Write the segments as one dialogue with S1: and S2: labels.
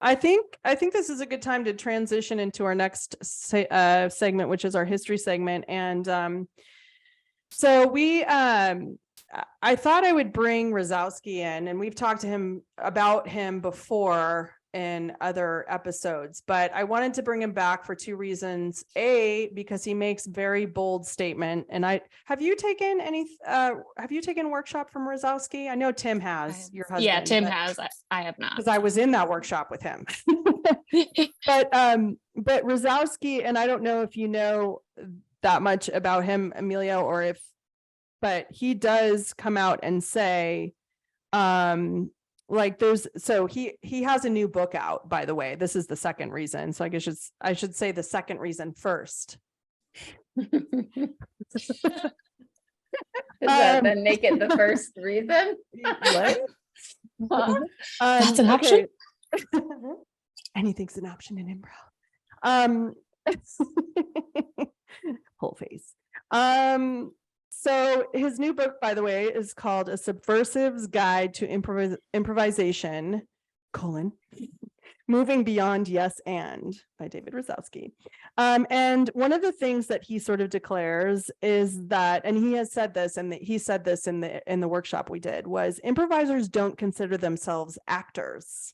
S1: I think this is a good time to transition into our next segment, which is our history segment. And so I thought I would bring Razowski in, and we've talked to him about him before in other episodes, but I wanted to bring him back for two reasons. A, because he makes very bold statement. And have you taken workshop from Razowski? I know Tim has, your husband.
S2: Yeah, Tim has. I have not.
S1: Because I was in that workshop with him. But Razowski, and I don't know if you know that much about him, Amelia, but he does come out and say, he has a new book out, by the way. This is the second reason. So I should say the second reason first.
S3: Does that then make it the first reason?
S1: What?
S2: That's an option.
S1: Anything's an option in improv. Whole face. So his new book, by the way, is called A Subversive's Guide to Improvisation, Moving Beyond Yes and, by David Razowski. And one of the things that he sort of declares is that, and he has said this, and he said this in the workshop we did, was improvisers don't consider themselves actors.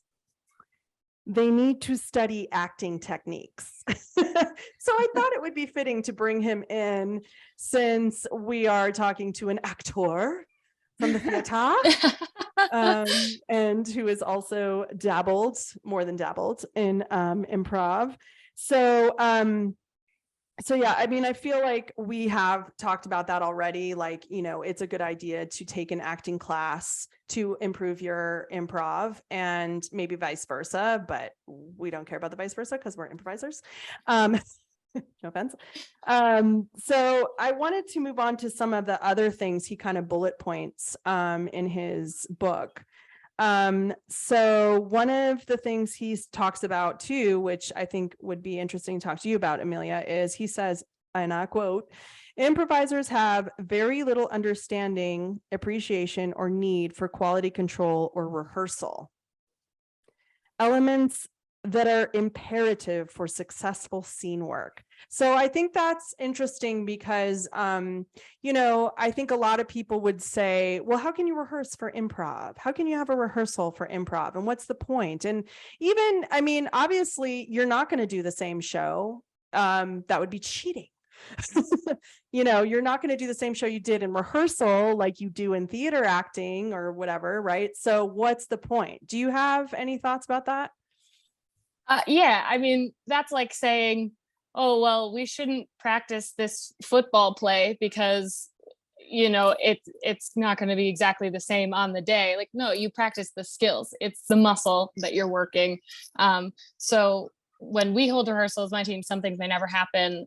S1: They need to study acting techniques. So I thought it would be fitting to bring him in, since we are talking to an actor from the theater, and who is also more than dabbled in improv. So yeah, I mean, I feel like we have talked about that already. Like, it's a good idea to take an acting class to improve your improv, and maybe vice versa, but we don't care about the vice versa because we're improvisers. No offense. So I wanted to move on to some of the other things he kind of bullet points in his book. So one of the things he talks about too, which I think would be interesting to talk to you about, Amelia, is he says, and I quote, improvisers have very little understanding, appreciation, or need for quality control or rehearsal. Elements that are imperative for successful scene work. So I think that's interesting because, I think a lot of people would say, well, how can you rehearse for improv? How can you have a rehearsal for improv? And what's the point? And even, I mean, obviously you're not going to do the same show. That would be cheating. You're not going to do the same show you did in rehearsal like you do in theater acting or whatever, right? So what's the point? Do you have any thoughts about that?
S2: Yeah, I mean, that's like saying, oh, well, we shouldn't practice this football play because, it's not going to be exactly the same on the day. Like, no, you practice the skills. It's the muscle that you're working. So when we hold rehearsals, my team, some things may never happen,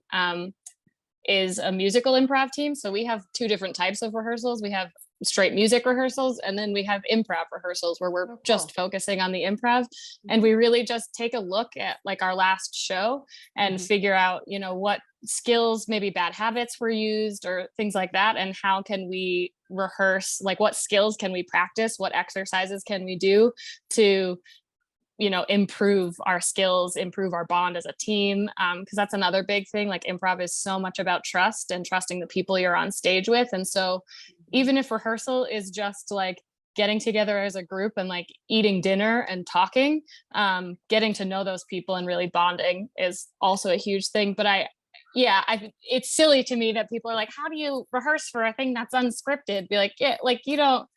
S2: is a musical improv team. So we have two different types of rehearsals. We have straight music rehearsals, and then we have improv rehearsals where we're just focusing on the improv, and we really just take a look at like our last show and figure out what skills, maybe bad habits were used or things like that, and how can we rehearse, like what skills can we practice, what exercises can we do to improve our skills, improve our bond as a team. Because that's another big thing. Like improv is so much about trust and trusting the people you're on stage with. And so even if rehearsal is just like getting together as a group and like eating dinner and talking, getting to know those people and really bonding is also a huge thing. But it's silly to me that people are like, how do you rehearse for a thing that's unscripted? Be like, yeah, like you don't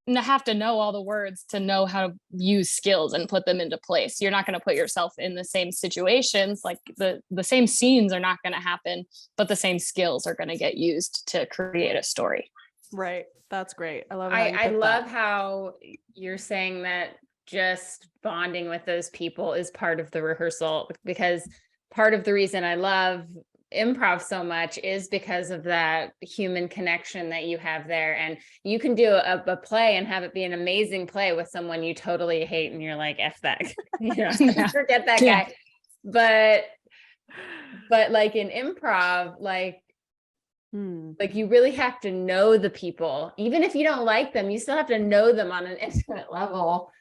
S2: have to know all the words to know how to use skills and put them into place. You're not going to put yourself in the same situations, like the same scenes are not going to happen, but the same skills are going to get used to create a story.
S1: Right. That's great. I love
S3: I love how you're saying that just bonding with those people is part of the rehearsal, because part of the reason I love improv so much is because of that human connection that you have there. And you can do a play and have it be an amazing play with someone you totally hate and you're like, F that, forget that guy. But like in improv, like you really have to know the people. Even if you don't like them, you still have to know them on an intimate level.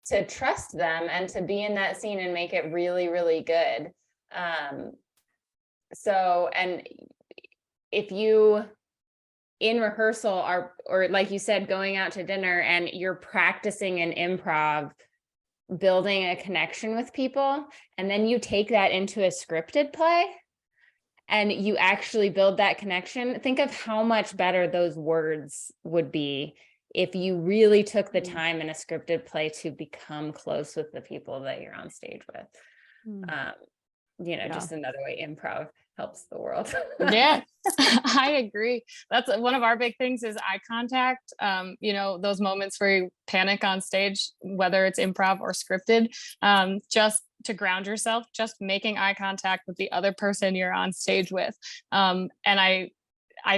S3: to trust them and to be in that scene and make it really, really good. So, and if you in rehearsal are, or like you said, going out to dinner and you're practicing an improv, building a connection with people, and then you take that into a scripted play and you actually build that connection, think of how much better those words would be if you really took the time in a scripted play to become close with the people that you're on stage with. Just another way improv helps the world.
S2: Yeah, I agree. That's one of our big things is eye contact. Those moments where you panic on stage, whether it's improv or scripted, just to ground yourself, just making eye contact with the other person you're on stage with. And I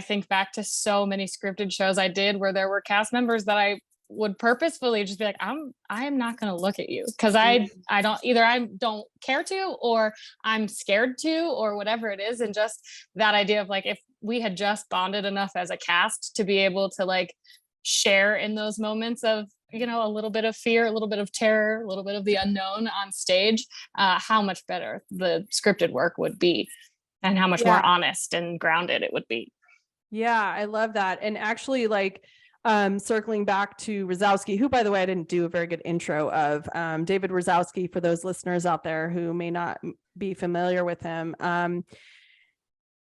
S2: think back to so many scripted shows I did where there were cast members that I would purposefully just be like, I am not going to look at you because I don't care to, or I'm scared to, or whatever it is. And just that idea of like, if we had just bonded enough as a cast to be able to like share in those moments of, a little bit of fear, a little bit of terror, a little bit of the unknown on stage, how much better the scripted work would be and how much more honest and grounded it would be.
S1: Yeah, I love that. And actually, like, circling back to Razowski, who, by the way, I didn't do a very good intro of, David Razowski, for those listeners out there who may not be familiar with him.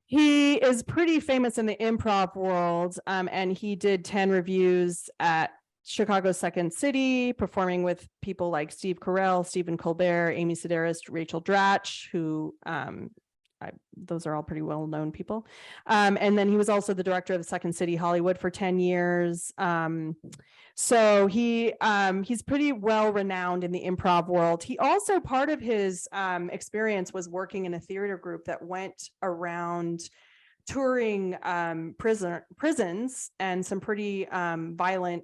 S1: He is pretty famous in the improv world, and he did 10 reviews at Chicago's Second City, performing with people like Steve Carell, Stephen Colbert, Amy Sedaris, Rachel Dratch, who those are all pretty well-known people. And then he was also the director of the Second City Hollywood for 10 years. So he's pretty well renowned in the improv world. He also, part of his experience was working in a theater group that went around touring prisons and some pretty violent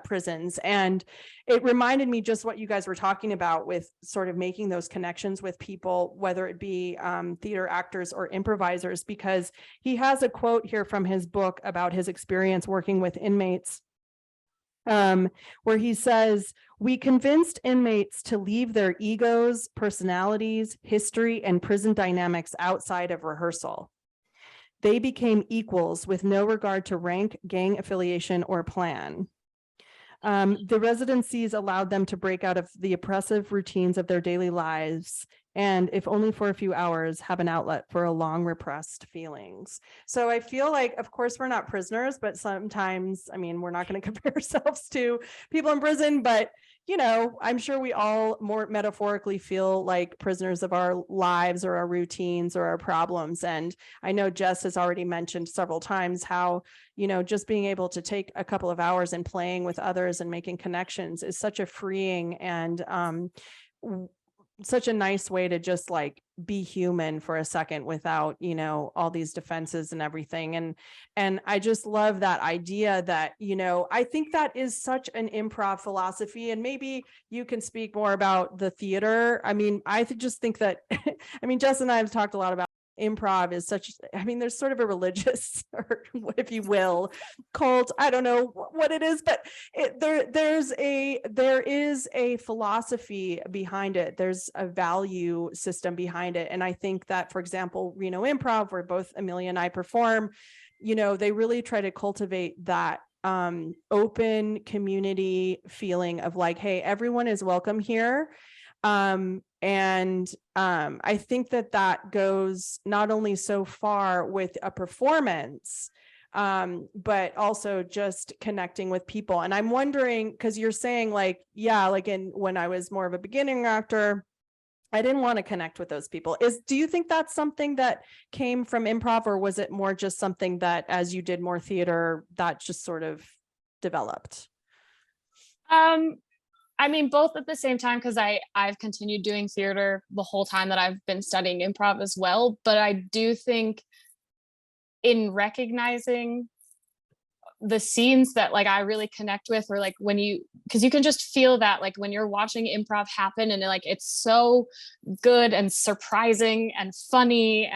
S1: prisons. And it reminded me just what you guys were talking about with sort of making those connections with people, whether it be theater actors or improvisers, because he has a quote here from his book about his experience working with inmates, where he says, "We convinced inmates to leave their egos, personalities, history, and prison dynamics outside of rehearsal. They became equals with no regard to rank, gang affiliation, or plan. The residencies allowed them to break out of the oppressive routines of their daily lives, and if only for a few hours, have an outlet for a long repressed feelings." So I feel like, of course, we're not prisoners, but sometimes, I mean, we're not going to compare ourselves to people in prison, but I'm sure we all more metaphorically feel like prisoners of our lives or our routines or our problems. And I know Jess has already mentioned several times how, just being able to take a couple of hours and playing with others and making connections is such a freeing and such a nice way to just like be human for a second without, all these defenses and everything. And I just love that idea that, I think that is such an improv philosophy, and maybe you can speak more about the theater. I mean, just think that, Jess and I have talked a lot about improv is such, there's sort of a religious, or if you will, cult. I don't know what it is, but there is a philosophy behind it. There's a value system behind it. And I think that, for example, Reno Improv, where both Amelia and I perform, they really try to cultivate that open community feeling of like, hey, everyone is welcome here. I think that goes not only so far with a performance, but also just connecting with people. And I'm wondering, because you're saying like, when I was more of a beginning actor, I didn't want to connect with those people. Do you think that's something that came from improv, or was it more just something that as you did more theater, that just sort of developed?
S2: Both at the same time, because I've continued doing theater the whole time that I've been studying improv as well. But I do think in recognizing the scenes that like I really connect with, or like because you can just feel that like when you're watching improv happen and like it's so good and surprising and funny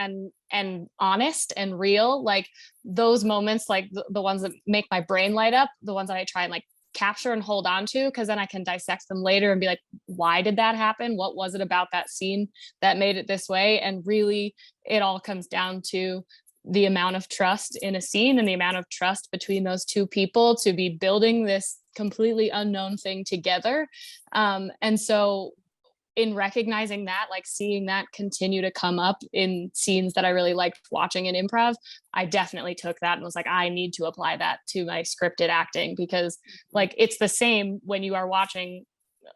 S2: and honest and real, like those moments, like the ones that make my brain light up, the ones that I try and like capture and hold on to, because then I can dissect them later and be like, why did that happen? What was it about that scene that made it this way? And really, it all comes down to the amount of trust in a scene and the amount of trust between those two people to be building this completely unknown thing together. And so in recognizing that, like seeing that continue to come up in scenes that I really liked watching in improv, I definitely took that and was like, I need to apply that to my scripted acting, because like it's the same when you are watching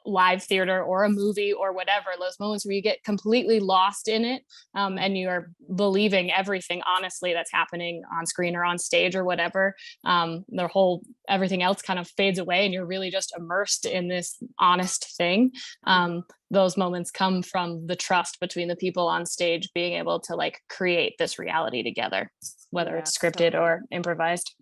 S2: live theater or a movie or whatever, those moments where you get completely lost in it, and you are believing everything honestly that's happening on screen or on stage or whatever. Everything else kind of fades away and you're really just immersed in this honest thing. Those moments come from the trust between the people on stage being able to like create this reality together, whether it's scripted or improvised.